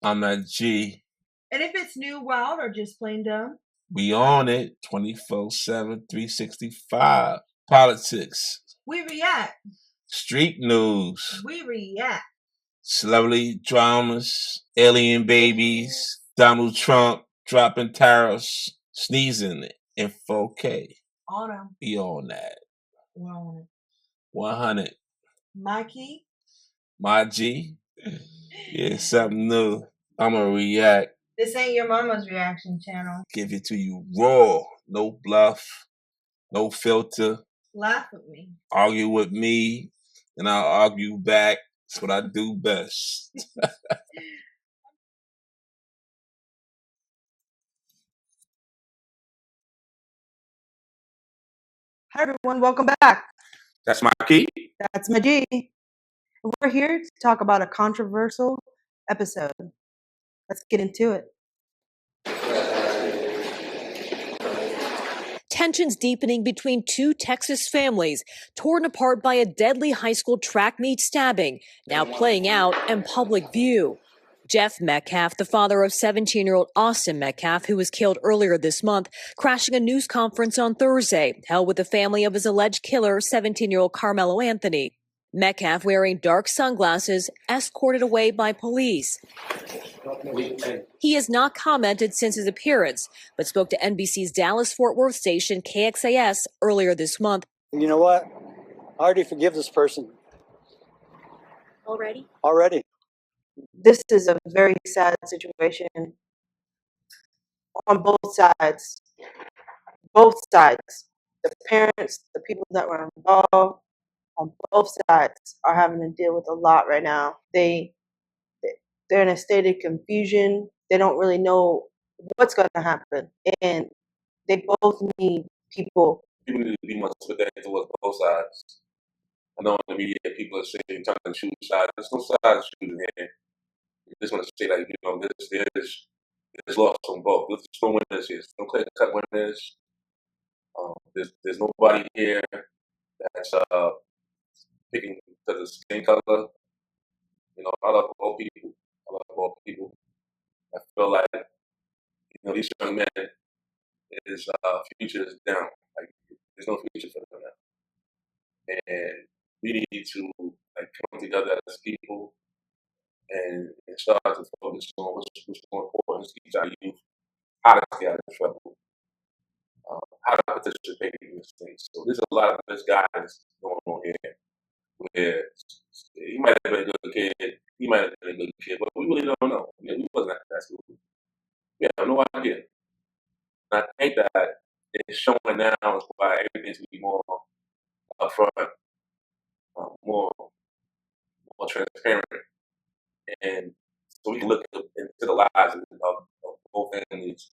I'm at G. And if it's new, wild, or just plain dumb, we on it 24/7, 365. Politics, we react. street news, We react. celebrity dramas, alien babies, Donald Trump dropping tariffs, sneezing in 4K. On them. We on that. We're on it. 100. My key. My G. Yeah, something new. I'm going to react. This ain't your mama's reaction channel. Give it to you raw. No bluff. No filter. Laugh with me. Argue with me, and I'll argue back. That's what I do best. Hi, everyone. Welcome back. That's my key. That's my G. We're here to talk about a controversial episode. Let's get into it. Tensions deepening between two Texas families, torn apart by a deadly high school track meet stabbing, now playing out in public view. Jeff Metcalf, the father of 17-year-old Austin Metcalf, who was killed earlier this month, crashing a news conference on Thursday, held with the family of his alleged killer, 17-year-old Carmelo Anthony. Metcalf, wearing dark sunglasses, escorted away by police. He has not commented since his appearance, but spoke to NBC's Dallas-Fort Worth station KXAS earlier this month. You know what? I already forgive this person. Already. This is a very sad situation on both sides. Both sides. The parents, the people that were involved, on both sides are having to deal with a lot right now. They're in a state of confusion. They don't really know what's going to happen, and they both need people. People need to be more sympathetic towards both sides. I know in the media people are saying trying to choose sides. There's no sides choosing here. I just want to say there's loss on both. There's no winners here. There's no clear-cut winners. There's nobody here that's picking because of skin color. I love all people. I feel like these young men, his future is down. Like there's no future for them now, and we need to come together as people and start to focus on what's more important to teach our youth how to stay out of trouble, how to participate in these things. So there's a lot of misguidance going on here. Where he might have been a good kid, but we really don't know. We wasn't at that school. We have no idea. And I think that it's showing now is why everything should be more upfront, more transparent, and so we can look into the lives of both families,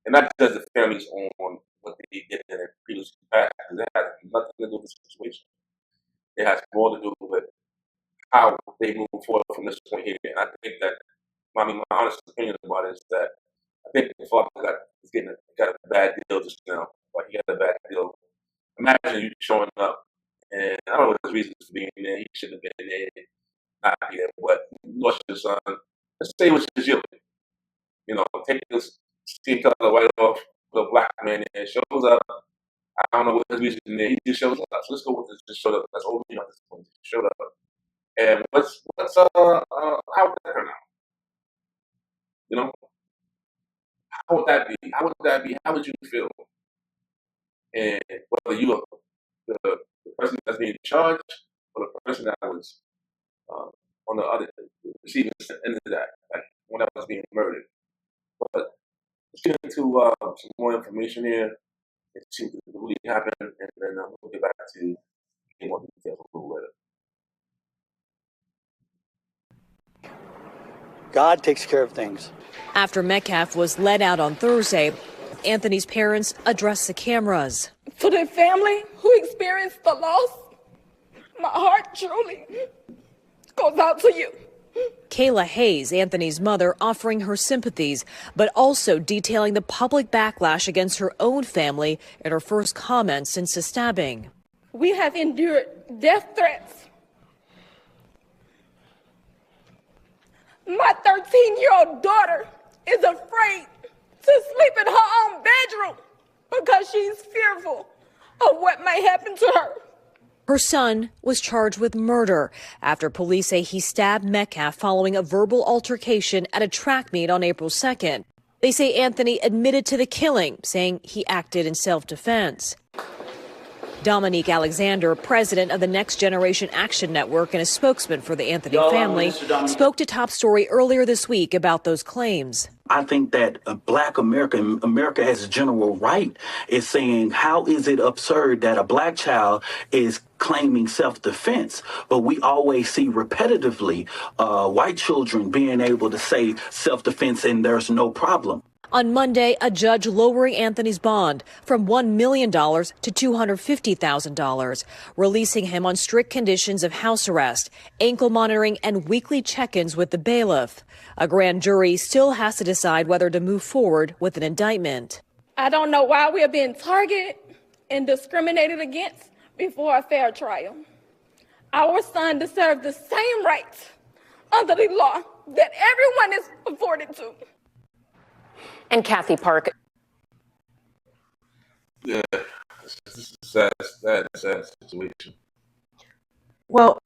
and not just the families on what they did in their previous past. Because it has nothing to do with the situation. It has more to do with how they move forward from this point here. And I think that, my honest opinion about it is that I think the father got a bad deal just now. Like he got a bad deal. Imagine you showing up, and I don't know what his reasons for being there. He shouldn't have been there, not here. But you lost your son. Let's say it was just you. Take this skin color right off, put a black man there, shows up. I don't know what his reason there. He just shows up. So let's go with this. Just showed up. That's all we know at this point. Just showed up. And what's how would that turn out? How would that be? How would that be? How would you feel? And whether you are the person that's being charged or the person that was on the other receiving end of that, like when that was being murdered. But let's get into some more information here and see what really happened, and then we'll get back to more details a little later. God takes care of things. After Metcalf was led out on Thursday, Anthony's parents addressed the cameras. To the family who experienced the loss, my heart truly goes out to you. Kayla Hayes, Anthony's mother, offering her sympathies, but also detailing the public backlash against her own family in her first comments since the stabbing. We have endured death threats, My 13-year-old daughter is afraid to sleep in her own bedroom because she's fearful of what may happen to her. Her son was charged with murder after police say he stabbed Metcalf following a verbal altercation at a track meet on April 2nd. They say Anthony admitted to the killing, saying he acted in self-defense. Dominique Alexander, president of the Next Generation Action Network and a spokesman for the Anthony family, spoke to Top Story earlier this week about those claims. I think that Black America as a general right, is saying, how is it absurd that a Black child is claiming self-defense, but we always see repetitively white children being able to say self-defense and there's no problem. On Monday, a judge lowering Anthony's bond from $1 million to $250,000, releasing him on strict conditions of house arrest, ankle monitoring, and weekly check-ins with the bailiff. A grand jury still has to decide whether to move forward with an indictment. I don't know why we are being targeted and discriminated against before a fair trial. Our son deserves the same rights under the law that everyone is afforded to. And Kathy Park. Yeah, this is a sad situation. Well,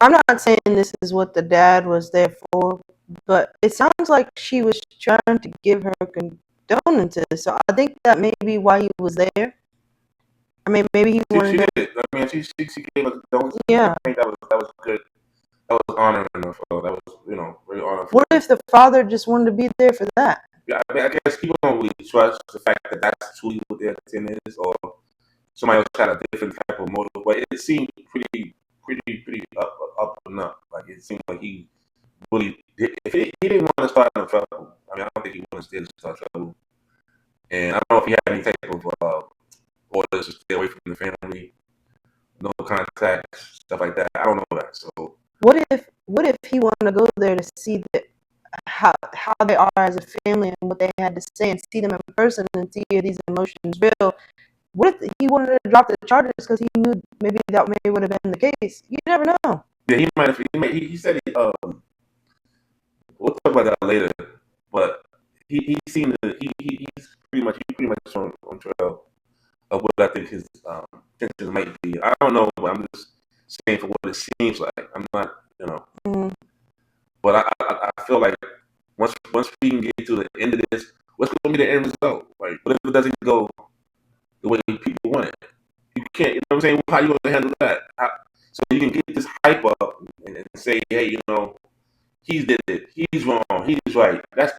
I'm not saying this is what the dad was there for, but it sounds like she was trying to give her condolences. So I think that may be why he was there. I mean, maybe he wanted. She did. I mean, she gave us condolences. Yeah. I think that was good. That was honoring her. So that was, very honoring. What if the father just wanted to be there for that? Yeah, I mean, I guess people don't really trust the fact that that's truly what their intent is, or somebody else had a different type of motive. But it seemed pretty up and up. Like, it seemed like he really did. If he didn't want to start no trouble. I mean, I don't think he wanted to start trouble. And I don't know if he had any type of orders to stay away from the family, no contacts, stuff like that. I don't know that. So what if he wanted to go there to see how they are as a family and what they had to say and see them in person and see if these emotions real? What if he wanted to drop the charges because he knew maybe that would have been the case? You never know. yeah, he might have. He said we'll talk about that later. But he seemed to he's pretty much on trail of what I think his intentions might be. I don't know, but I'm just saying for what it seems like. I'm not, But I feel like once we can get to the end of this, what's going to be the end result? Like, what if it doesn't go the way people want it? You can't, you know what I'm saying? How you going to handle that? So you can get this hype up and say, hey, he did it. He's wrong. He's right. And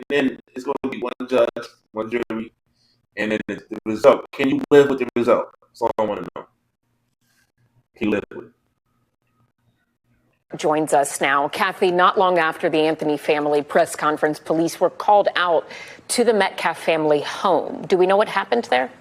then it's going to be one judge, one jury, and then the result. Can you live with the result? That's all I want to know. Can you live with it? Joins us now. Kathy, not long after the Anthony family press conference, police were called out to the Metcalf family home. Do we know what happened there?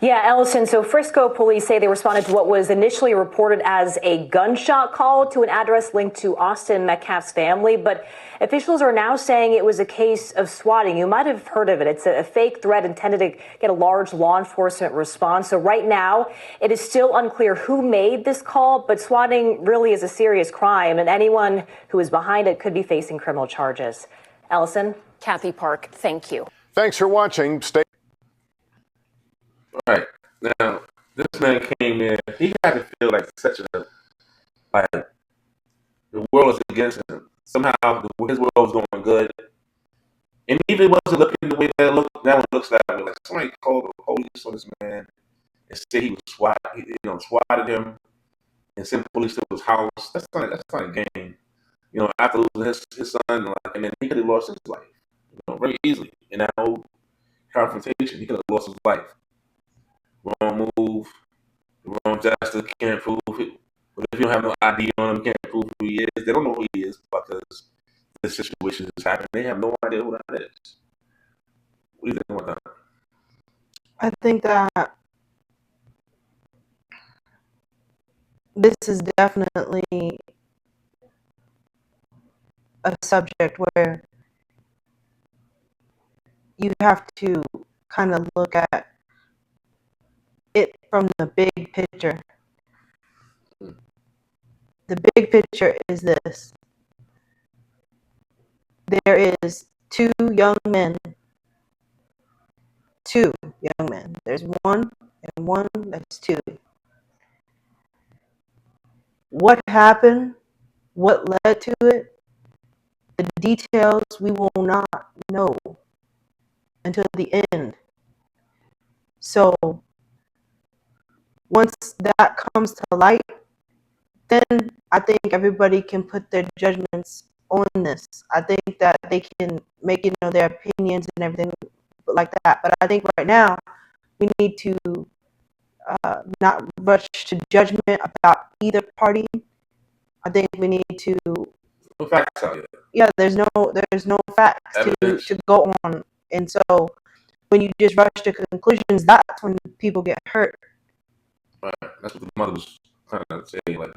Yeah, Ellison, so Frisco police say they responded to what was initially reported as a gunshot call to an address linked to Austin Metcalf's family, but officials are now saying it was a case of swatting. You might have heard of it. It's a fake threat intended to get a large law enforcement response. So right now, it is still unclear who made this call, but swatting really is a serious crime, and anyone who is behind it could be facing criminal charges. Ellison? Kathy Park, thank you. Thanks for watching. Stay. All right. Now, this man came in. He had to feel like the world is against him. Somehow, his world was going good. And even it wasn't looking the way that it looked, now it looks that way. Like, somebody called the police on this man and said he was swatted him and sent police to his house. That's not a game. After losing his son, and then he could have lost his life, very easily. In that whole confrontation, he could have lost his life. Wrong move, wrong justice, can't prove it. But if you don't have no ID on him, can't prove who he is. They don't know who he is because this situation is happening. They have no idea who that is. What do you think about that? I think that this is definitely a subject where you have to kind of look at it from the big picture. the big picture is this. There is two young men. There's one and one, that's two. What happened? What led to it? The details we will not know until the end. So once that comes to light, then I think everybody can put their judgments on this. I think that they can make, their opinions and everything like that. But I think right now we need to not rush to judgment about either party. I think we need to. No facts out here. Yeah, there's no facts to go on, and so when you just rush to conclusions, that's when people get hurt. Right. That's what the mother was trying to say. Like,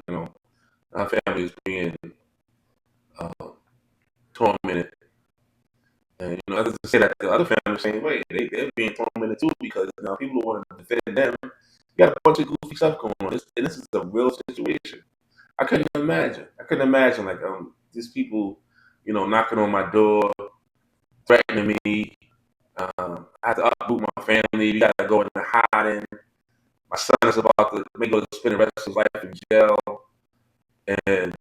our family is being tormented. And, others say that the other family same way. They're being tormented too because now people want to defend them. You got a bunch of goofy stuff going on. And this is a real situation. I couldn't imagine. Like these people, knocking on my door, threatening me. I had to uproot my family. We got to go into hiding. My son is about to go to spend the rest of his life in jail. And,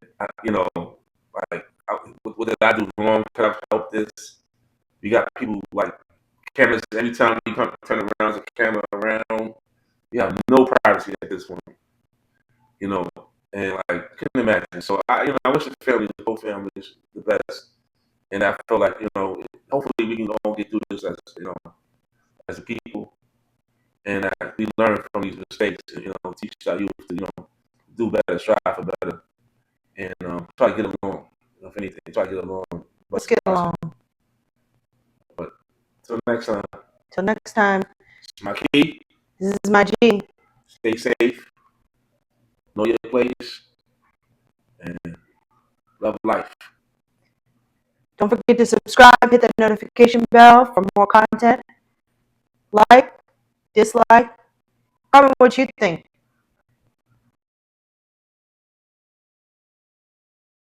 what did I do wrong? Can I help this? We got people like cameras. Every time you turn around, there's a camera around. You have no privacy at this point. And like, couldn't imagine. So I wish the whole families, the best. And I feel like, hopefully we can all get through this as a people. And we learn from these mistakes and, teach our youth to, do better, strive for better, and try to get along. If anything, try to get along. Let's get along. But till next time. Till next time. It's my key. This is my G. Stay safe. Know your place. And love life. Don't forget to subscribe, hit that notification bell for more content. Like, dislike, comment what you think.